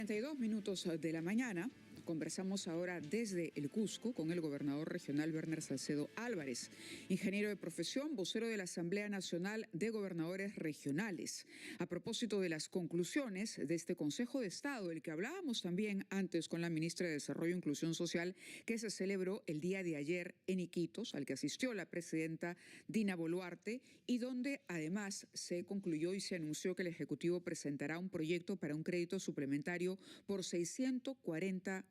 32 minutos de la mañana. Conversamos ahora desde el Cusco con el gobernador regional Werner Salcedo Álvarez, ingeniero de profesión, vocero de la Asamblea Nacional de Gobernadores Regionales. A propósito de las conclusiones de este Consejo de Estado, del que hablábamos también antes con la ministra de Desarrollo e Inclusión Social, que se celebró el día de ayer en Iquitos, al que asistió la presidenta Dina Boluarte, y donde además se concluyó y se anunció que el Ejecutivo presentará un proyecto para un crédito suplementario por 640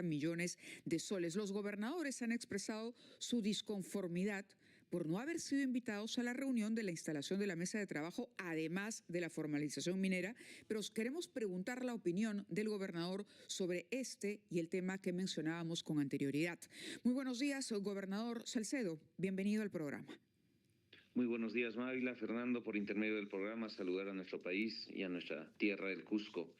millones de soles. Los gobernadores han expresado su disconformidad por no haber sido invitados a la reunión de la instalación de la mesa de trabajo, además de la formalización minera, pero queremos preguntar la opinión del gobernador sobre este y el tema que mencionábamos con anterioridad. Muy buenos días, gobernador Salcedo. Bienvenido al programa. Muy buenos días, Mávila. Fernando, por intermedio del programa, saludar a nuestro país y a nuestra tierra del Cusco.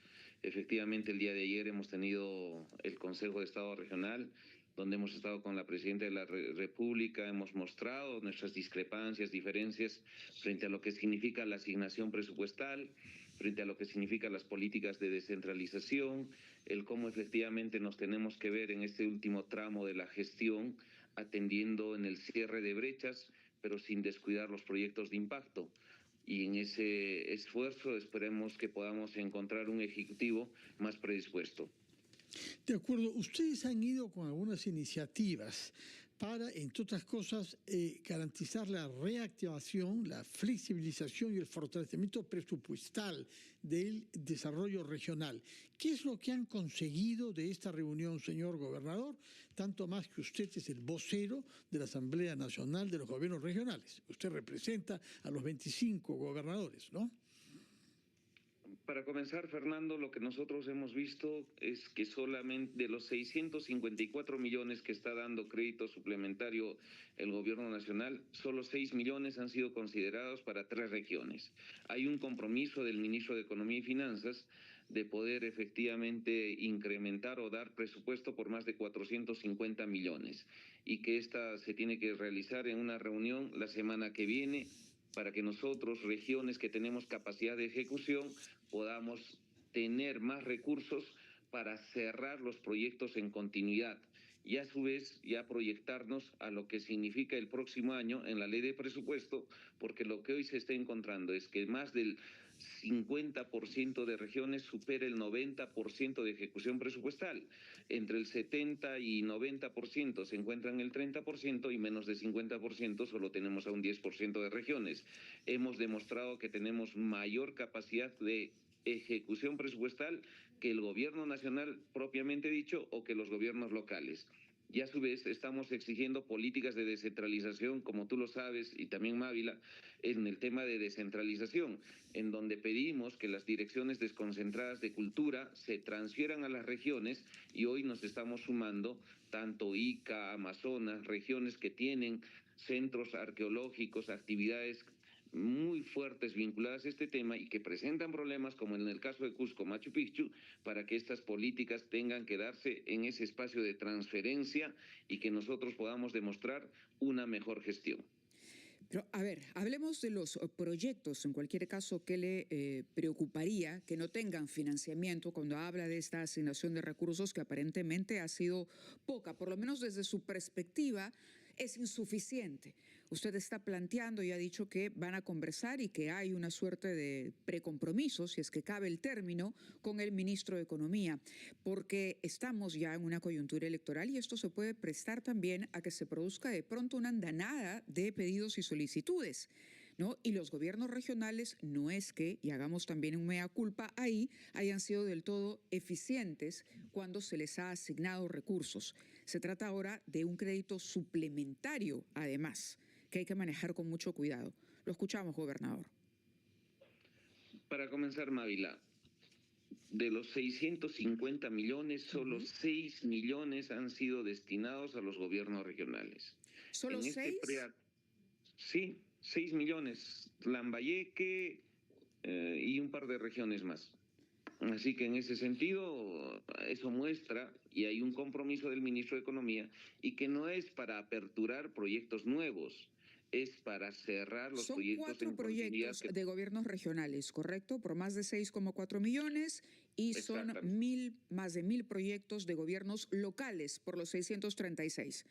Efectivamente, el día de ayer hemos tenido el Consejo de Estado Regional, donde hemos estado con la Presidenta de la República, hemos mostrado nuestras discrepancias, diferencias frente a lo que significa la asignación presupuestal, frente a lo que significa las políticas de descentralización, el cómo efectivamente nos tenemos que ver en este último tramo de la gestión, atendiendo en el cierre de brechas, pero sin descuidar los proyectos de impacto. Y en ese esfuerzo esperemos que podamos encontrar un ejecutivo más predispuesto. De acuerdo, ustedes han ido con algunas iniciativas para, entre otras cosas, garantizar la reactivación, la flexibilización y el fortalecimiento presupuestal del desarrollo regional. ¿Qué es lo que han conseguido de esta reunión, señor gobernador? Tanto más que usted es el vocero de la Asamblea Nacional de los Gobiernos Regionales. Usted representa a los 25 gobernadores, ¿no? Para comenzar, Fernando, lo que nosotros hemos visto es que solamente de los 654 millones que está dando crédito suplementario el gobierno nacional, solo 6 millones han sido considerados para 3 regiones. Hay un compromiso del ministro de Economía y Finanzas de poder efectivamente incrementar o dar presupuesto por más de 450 millones y que esta se tiene que realizar en una reunión la semana que viene, para que nosotros, regiones que tenemos capacidad de ejecución, podamos tener más recursos para cerrar los proyectos en continuidad y a su vez ya proyectarnos a lo que significa el próximo año en la ley de presupuesto, porque lo que hoy se está encontrando es que más del 50% de regiones supera el 90% de ejecución presupuestal. Entre el 70 y 90% se encuentran el 30% y menos de 50% solo tenemos a un 10% de regiones. Hemos demostrado que tenemos mayor capacidad de ejecución presupuestal que el gobierno nacional propiamente dicho o que los gobiernos locales. Y a su vez estamos exigiendo políticas de descentralización, como tú lo sabes, y también Mávila, en el tema de descentralización, en donde pedimos que las direcciones desconcentradas de cultura se transfieran a las regiones y hoy nos estamos sumando tanto Ica, Amazonas, regiones que tienen centros arqueológicos, actividades muy fuertes vinculadas a este tema y que presentan problemas, como en el caso de Cusco, Machu Picchu, para que estas políticas tengan que darse en ese espacio de transferencia y que nosotros podamos demostrar una mejor gestión. Pero, a ver, hablemos de los proyectos, en cualquier caso, ¿qué le preocuparía que no tengan financiamiento cuando habla de esta asignación de recursos que aparentemente ha sido poca, por lo menos desde su perspectiva? Es insuficiente. Usted está planteando y ha dicho que van a conversar y que hay una suerte de precompromiso, si es que cabe el término, con el ministro de Economía, porque estamos ya en una coyuntura electoral y esto se puede prestar también a que se produzca de pronto una andanada de pedidos y solicitudes, ¿no? Y los gobiernos regionales no es que, y hagamos también un mea culpa ahí, hayan sido del todo eficientes cuando se les ha asignado recursos. Se trata ahora de un crédito suplementario, además, que hay que manejar con mucho cuidado. Lo escuchamos, gobernador. Para comenzar, Mávila, de los 650 millones, solo 6 millones han sido destinados a los gobiernos regionales. ¿Solo 6? Sí, 6 millones, Lambayeque y un par de regiones más. Así que en ese sentido, eso muestra, y hay un compromiso del ministro de Economía, y que no es para aperturar proyectos nuevos, es para cerrar los proyectos. Son 4 proyectos de gobiernos regionales, ¿correcto? Por más de 6,4 millones y son más de 1.000 proyectos de gobiernos locales por los 636.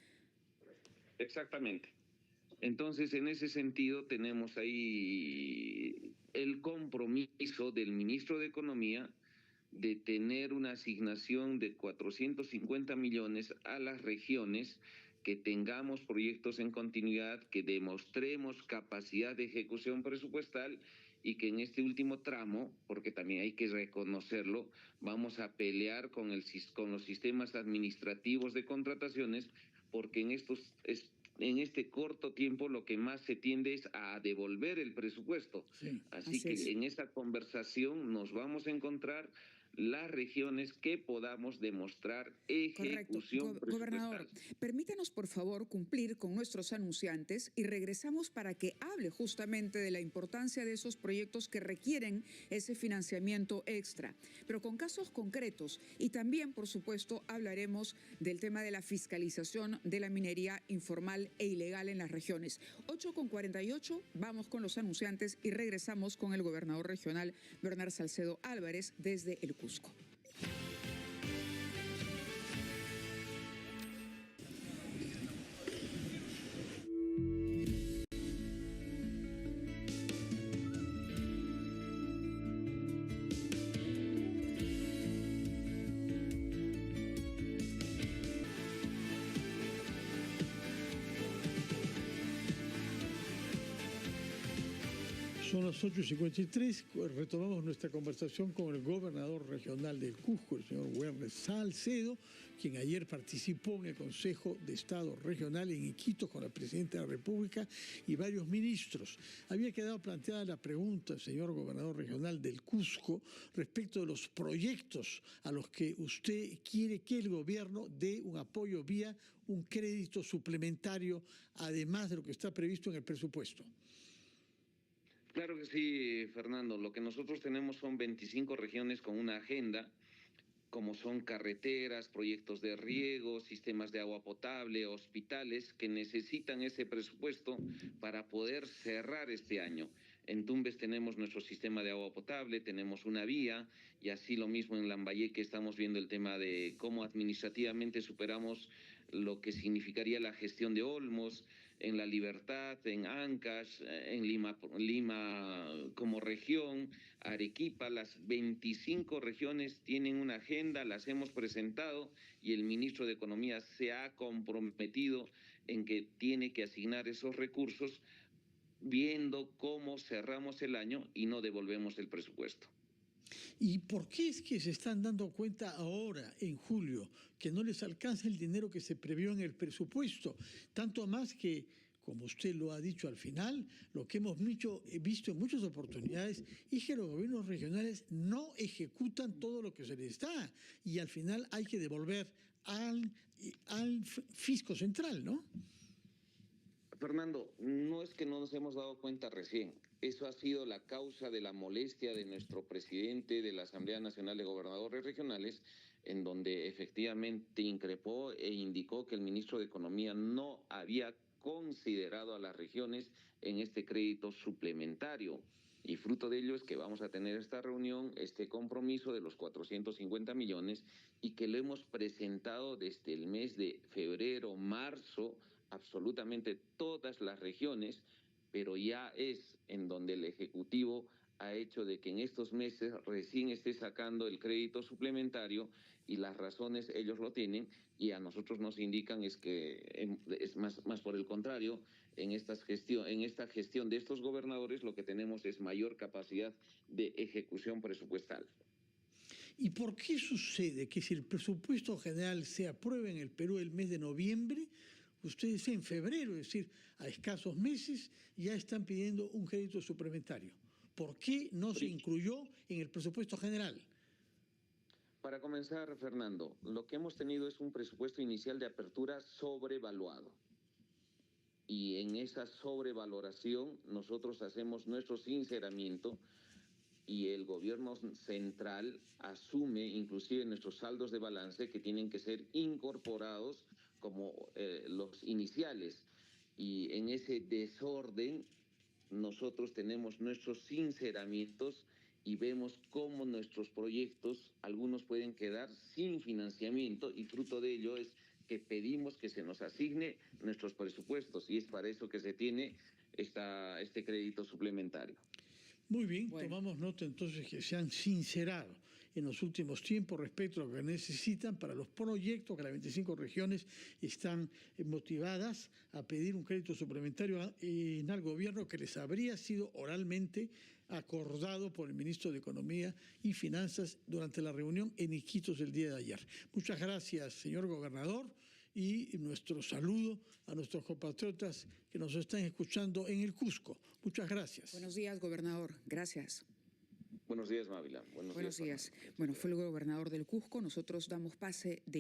Exactamente. Entonces, en ese sentido, tenemos ahí el compromiso del ministro de Economía de tener una asignación de 450 millones a las regiones, que tengamos proyectos en continuidad, que demostremos capacidad de ejecución presupuestal y que en este último tramo, porque también hay que reconocerlo, vamos a pelear con los sistemas administrativos de contrataciones, porque en este corto tiempo lo que más se tiende es a devolver el presupuesto. Sí, así que en esta conversación nos vamos a encontrar las regiones que podamos demostrar ejecución presupuestal. Gobernador, permítanos por favor cumplir con nuestros anunciantes y regresamos para que hable justamente de la importancia de esos proyectos que requieren ese financiamiento extra, pero con casos concretos, y también por supuesto hablaremos del tema de la fiscalización de la minería informal e ilegal en las regiones. 8:48, vamos con los anunciantes y regresamos con el gobernador regional Werner Salcedo Álvarez desde el Cusco. Son las 8:53, retomamos nuestra conversación con el gobernador regional del Cusco, el señor Werner Salcedo, quien ayer participó en el Consejo de Estado Regional en Iquitos con la Presidenta de la República y varios ministros. Había quedado planteada la pregunta, señor gobernador regional del Cusco, respecto de los proyectos a los que usted quiere que el gobierno dé un apoyo vía un crédito suplementario, además de lo que está previsto en el presupuesto. Claro que sí, Fernando. Lo que nosotros tenemos son 25 regiones con una agenda, como son carreteras, proyectos de riego, sistemas de agua potable, hospitales, que necesitan ese presupuesto para poder cerrar este año. En Tumbes tenemos nuestro sistema de agua potable, tenemos una vía, y así lo mismo en Lambayeque estamos viendo el tema de cómo administrativamente superamos lo que significaría la gestión de Olmos, en La Libertad, en Ancash, en Lima como región, Arequipa. Las 25 regiones tienen una agenda, las hemos presentado y el ministro de Economía se ha comprometido en que tiene que asignar esos recursos, viendo cómo cerramos el año y no devolvemos el presupuesto. ¿Y por qué es que se están dando cuenta ahora, en julio, que no les alcanza el dinero que se previó en el presupuesto? Tanto más que, como usted lo ha dicho al final, lo que hemos visto en muchas oportunidades es que los gobiernos regionales no ejecutan todo lo que se les da y al final hay que devolver al fisco central, ¿no? Fernando, no es que no nos hemos dado cuenta recién. Eso ha sido la causa de la molestia de nuestro presidente de la Asamblea Nacional de Gobernadores Regionales, en donde efectivamente increpó e indicó que el ministro de Economía no había considerado a las regiones en este crédito suplementario. Y fruto de ello es que vamos a tener esta reunión, este compromiso de los 450 millones, y que lo hemos presentado desde el mes de febrero, marzo, absolutamente todas las regiones, pero ya es en donde el Ejecutivo ha hecho de que en estos meses recién esté sacando el crédito suplementario, y las razones ellos lo tienen y a nosotros nos indican es que es más por el contrario, en esta gestión de estos gobernadores lo que tenemos es mayor capacidad de ejecución presupuestal. ¿Y por qué sucede que si el presupuesto general se aprueba en el Perú el mes de noviembre, ustedes en febrero, es decir, a escasos meses, ya están pidiendo un crédito suplementario? ¿Por qué no se incluyó en el presupuesto general? Para comenzar, Fernando, lo que hemos tenido es un presupuesto inicial de apertura sobrevaluado. Y en esa sobrevaloración nosotros hacemos nuestro sinceramiento y el gobierno central asume inclusive nuestros saldos de balance que tienen que ser incorporados como los iniciales. Y en ese desorden nosotros tenemos nuestros sinceramientos y vemos cómo nuestros proyectos, algunos pueden quedar sin financiamiento, y fruto de ello es que pedimos que se nos asigne nuestros presupuestos, y es para eso que se tiene este crédito suplementario. Muy bien, Bueno. tomamos nota entonces que se han sincerado en los últimos tiempos respecto a lo que necesitan para los proyectos que las 25 regiones están motivadas a pedir un crédito suplementario al gobierno que les habría sido oralmente acordado por el ministro de Economía y Finanzas durante la reunión en Iquitos el día de ayer. Muchas gracias, señor gobernador, y nuestro saludo a nuestros compatriotas que nos están escuchando en el Cusco. Muchas gracias. Buenos días, gobernador. Gracias. Buenos días, Mávila. Buenos días. Bueno, fue el gobernador del Cusco. Nosotros damos pase de